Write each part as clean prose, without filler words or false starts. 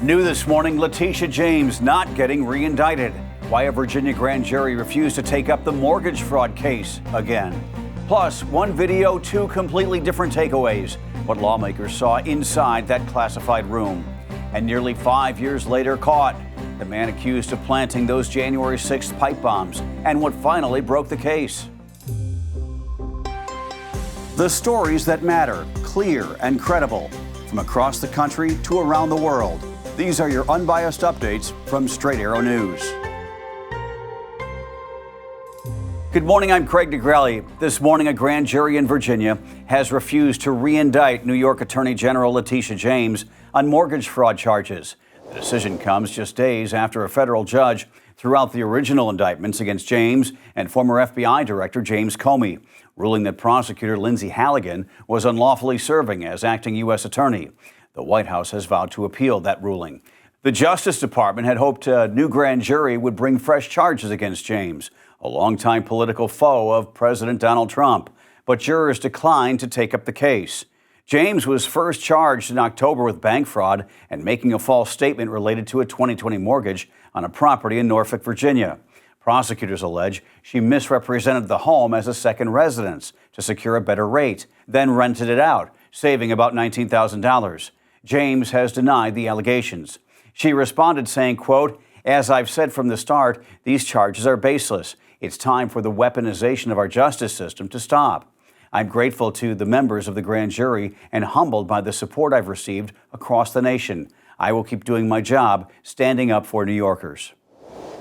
New this morning, Letitia James not getting reindicted. Why a Virginia grand jury refused to take up the mortgage fraud case again. Plus, one video, two completely different takeaways. What lawmakers saw inside that classified room. And nearly 5 years later, caught. The man accused of planting those January 6th pipe bombs and what finally broke the case. The stories that matter, clear and credible, from across the country to around the world. These are your unbiased updates from Straight Arrow News. Good morning, I'm Craig DeGrelli. This morning, a grand jury in Virginia has refused to reindict New York Attorney General Letitia James on mortgage fraud charges. The decision comes just days after a federal judge threw out the original indictments against James and former FBI Director James Comey, ruling that prosecutor Lindsay Halligan was unlawfully serving as acting U.S. attorney. The White House has vowed to appeal that ruling. The Justice Department had hoped a new grand jury would bring fresh charges against James, a longtime political foe of President Donald Trump, but jurors declined to take up the case. James was first charged in October with bank fraud and making a false statement related to a 2020 mortgage on a property in Norfolk, Virginia. Prosecutors allege she misrepresented the home as a second residence to secure a better rate, then rented it out, saving about $19,000. James has denied the allegations. She responded saying, quote, "As I've said from the start, these charges are baseless. It's time for the weaponization of our justice system to stop. I'm grateful to the members of the grand jury and humbled by the support I've received across the nation. I will keep doing my job, standing up for New Yorkers."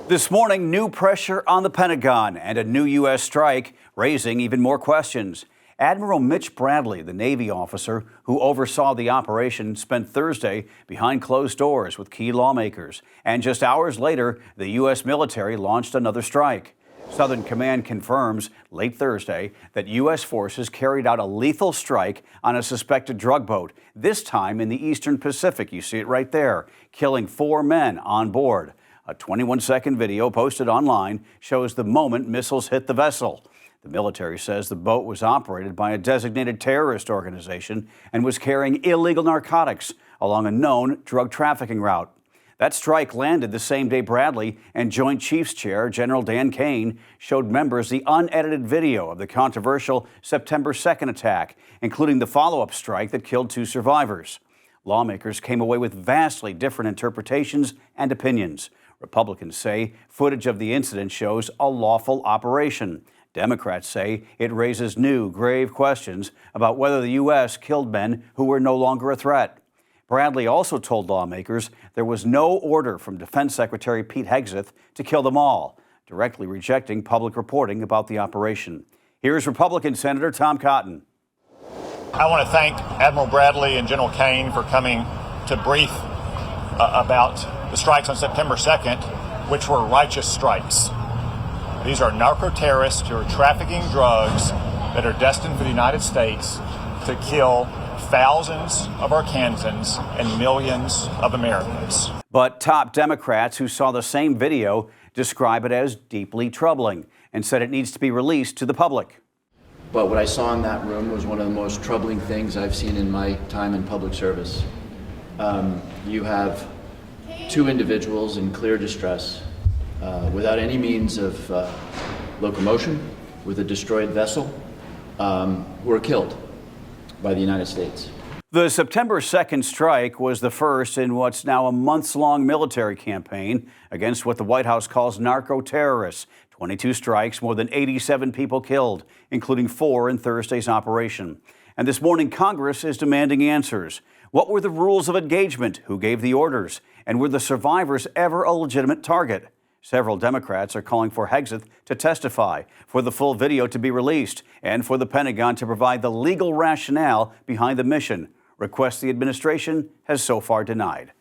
This morning, new pressure on the Pentagon and a new U.S. strike, raising even more questions. Admiral Mitch Bradley, the Navy officer who oversaw the operation, spent Thursday behind closed doors with key lawmakers. And just hours later, the U.S. military launched another strike. Southern Command confirms late Thursday that U.S. forces carried out a lethal strike on a suspected drug boat, this time in the Eastern Pacific. You see it right there, killing 4 men on board. A 21-second video posted online shows the moment missiles hit the vessel. The military says the boat was operated by a designated terrorist organization and was carrying illegal narcotics along a known drug trafficking route. That strike landed the same day Bradley and Joint Chiefs Chair General Dan Kane showed members the unedited video of the controversial September 2nd attack, including the follow-up strike that killed 2 survivors. Lawmakers came away with vastly different interpretations and opinions. Republicans say footage of the incident shows a lawful operation. Democrats say it raises new, grave questions about whether the U.S. killed men who were no longer a threat. Bradley also told lawmakers there was no order from Defense Secretary Pete Hegseth to kill them all, directly rejecting public reporting about the operation. Here's Republican Senator Tom Cotton. I want to thank Admiral Bradley and General Kane for coming to brief about the strikes on September 2nd, which were righteous strikes. These are narco-terrorists who are trafficking drugs that are destined for the United States to kill thousands of Arkansans and millions of Americans. But top Democrats who saw the same video describe it as deeply troubling and said it needs to be released to the public. But what I saw in that room was one of the most troubling things I've seen in my time in public service. You have 2 individuals in clear distress, without any means of locomotion, with a destroyed vessel, were killed by the United States. The September 2nd strike was the first in what's now a months-long military campaign against what the White House calls narco-terrorists. 22 strikes, more than 87 people killed, including 4 in Thursday's operation. And this morning, Congress is demanding answers. What were the rules of engagement? Who gave the orders? And were the survivors ever a legitimate target? Several Democrats are calling for Hegseth to testify, for the full video to be released, and for the Pentagon to provide the legal rationale behind the mission, requests the administration has so far denied.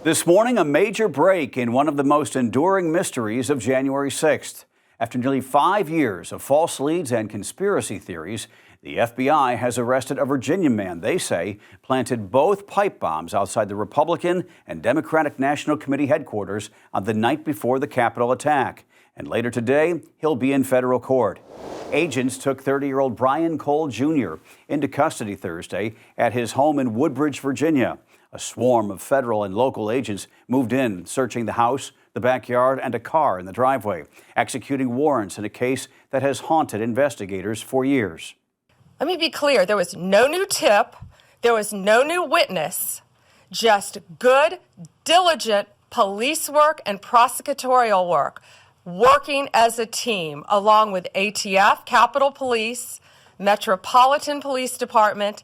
This morning, a major break in one of the most enduring mysteries of January 6th. After nearly 5 years of false leads and conspiracy theories, the FBI has arrested a Virginia man they say planted both pipe bombs outside the Republican and Democratic National Committee headquarters on the night before the Capitol attack. And later today, he'll be in federal court. Agents took 30-year-old Brian Cole Jr. into custody Thursday at his home in Woodbridge, Virginia. A swarm of federal and local agents moved in, searching the house, the backyard, and a car in the driveway, executing warrants in a case that has haunted investigators for years. Let me be clear, there was no new tip, there was no new witness, just good, diligent police work and prosecutorial work, working as a team along with ATF, Capitol Police, Metropolitan Police Department,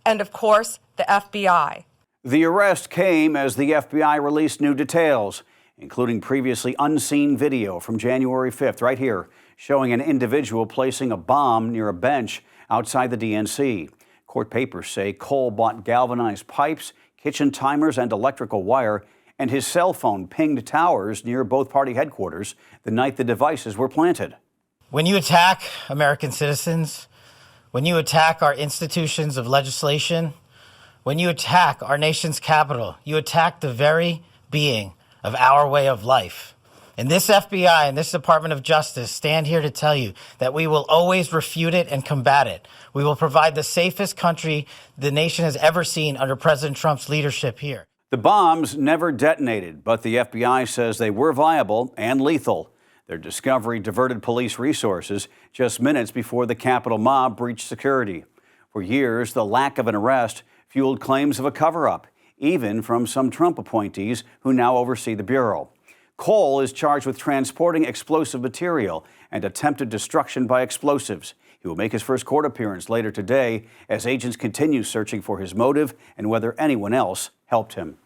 and of course, the FBI. The arrest came as the FBI released new details, including previously unseen video from January 5th, right here, showing an individual placing a bomb near a bench outside the DNC. Court papers say Cole bought galvanized pipes, kitchen timers, and electrical wire, and his cell phone pinged towers near both party headquarters the night the devices were planted. When you attack American citizens, when you attack our institutions of legislation, when you attack our nation's capital, you attack the very being of our way of life. And this FBI and this Department of Justice stand here to tell you that we will always refute it and combat it. We will provide the safest country the nation has ever seen under President Trump's leadership here. The bombs never detonated, but the FBI says they were viable and lethal. Their discovery diverted police resources just minutes before the Capitol mob breached security. For years, the lack of an arrest fueled claims of a cover-up, even from some Trump appointees who now oversee the Bureau. Cole is charged with transporting explosive material and attempted destruction by explosives. He will make his first court appearance later today as agents continue searching for his motive and whether anyone else helped him.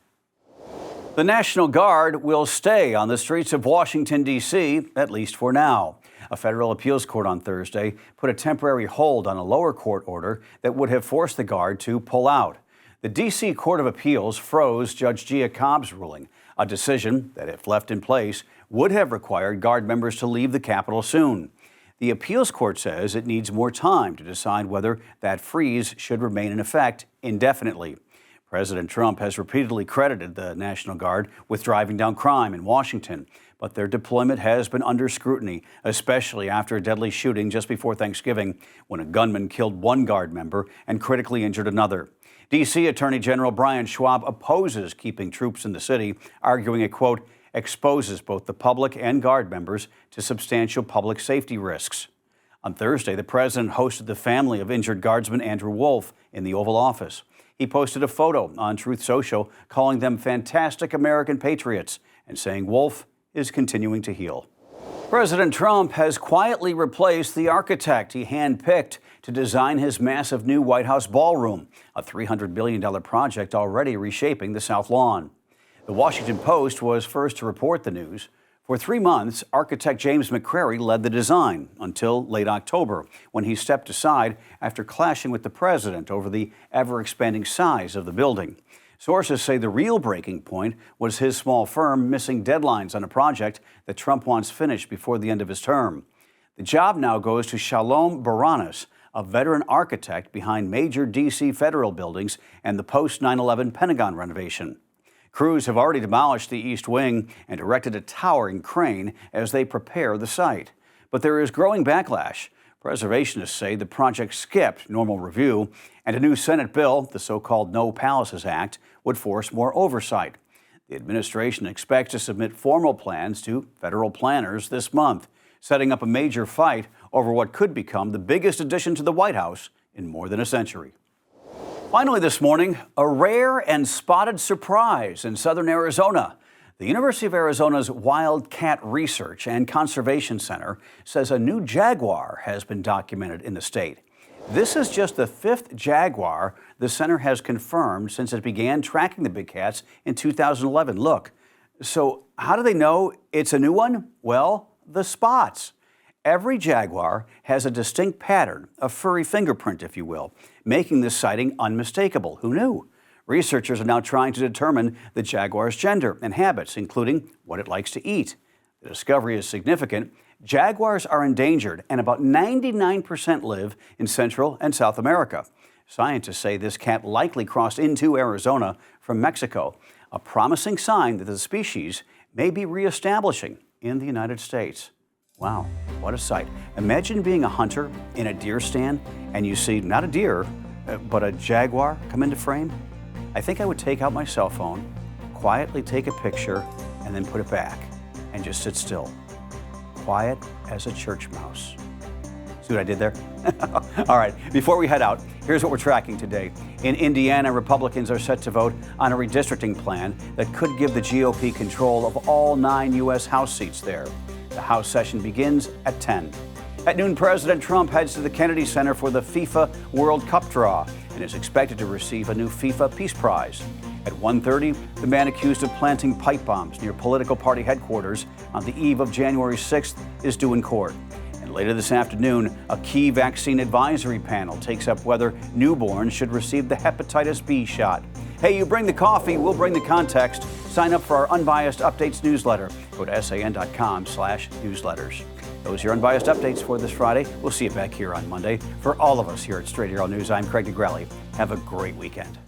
The National Guard will stay on the streets of Washington, D.C., at least for now. A federal appeals court on Thursday put a temporary hold on a lower court order that would have forced the Guard to pull out. The D.C. Court of Appeals froze Judge Gia Cobb's ruling, a decision that, if left in place, would have required Guard members to leave the Capitol soon. The appeals court says it needs more time to decide whether that freeze should remain in effect indefinitely. President Trump has repeatedly credited the National Guard with driving down crime in Washington, but their deployment has been under scrutiny, especially after a deadly shooting just before Thanksgiving when a gunman killed one Guard member and critically injured another. D.C. Attorney General Brian Schwab opposes keeping troops in the city, arguing it, quote, exposes both the public and Guard members to substantial public safety risks. On Thursday, the president hosted the family of injured Guardsman Andrew Wolf in the Oval Office. He posted a photo on Truth Social calling them fantastic American patriots and saying Wolf is continuing to heal. President Trump has quietly replaced the architect he handpicked to design his massive new White House ballroom, a $300 billion project already reshaping the South Lawn. The Washington Post was first to report the news. For 3 months, architect James McCrary led the design until late October, when he stepped aside after clashing with the president over the ever-expanding size of the building. Sources say the real breaking point was his small firm missing deadlines on a project that Trump wants finished before the end of his term. The job now goes to Shalom Baranas, a veteran architect behind major D.C. federal buildings and the post-9/11 Pentagon renovation. Crews have already demolished the East Wing and erected a towering crane as they prepare the site. But there is growing backlash. Preservationists say the project skipped normal review, and a new Senate bill, the so-called No Palaces Act, would force more oversight. The administration expects to submit formal plans to federal planners this month, setting up a major fight over what could become the biggest addition to the White House in more than a century. Finally this morning, a rare and spotted surprise in southern Arizona. The University of Arizona's Wildcat Research and Conservation Center says a new jaguar has been documented in the state. This is just the 5th jaguar the center has confirmed since it began tracking the big cats in 2011. Look, so how do they know it's a new one? Well, the spots. Every jaguar has a distinct pattern, a furry fingerprint, if you will, making this sighting unmistakable. Who knew? Researchers are now trying to determine the jaguar's gender and habits, including what it likes to eat. The discovery is significant. Jaguars are endangered, and about 99% live in Central and South America. Scientists say this cat likely crossed into Arizona from Mexico, a promising sign that the species may be reestablishing in the United States. Wow, what a sight. Imagine being a hunter in a deer stand and you see not a deer, but a jaguar come into frame. I think I would take out my cell phone, quietly take a picture, and then put it back and just sit still. Quiet as a church mouse. See what I did there? All right, before we head out, here's what we're tracking today. In Indiana, Republicans are set to vote on a redistricting plan that could give the GOP control of all 9 U.S. House seats there. The House session begins at 10. At noon, President Trump heads to the Kennedy Center for the FIFA World Cup draw and is expected to receive a new FIFA Peace Prize. At 1:30, the man accused of planting pipe bombs near political party headquarters on the eve of January 6th is due in court. And later this afternoon, a key vaccine advisory panel takes up whether newborns should receive the hepatitis B shot. Hey, you bring the coffee, we'll bring the context. Sign up for our Unbiased Updates newsletter. Go to san.com/newsletters. Those are your Unbiased Updates for this Friday. We'll see you back here on Monday. For all of us here at Straight Arrow News, I'm Craig DeGrelli. Have a great weekend.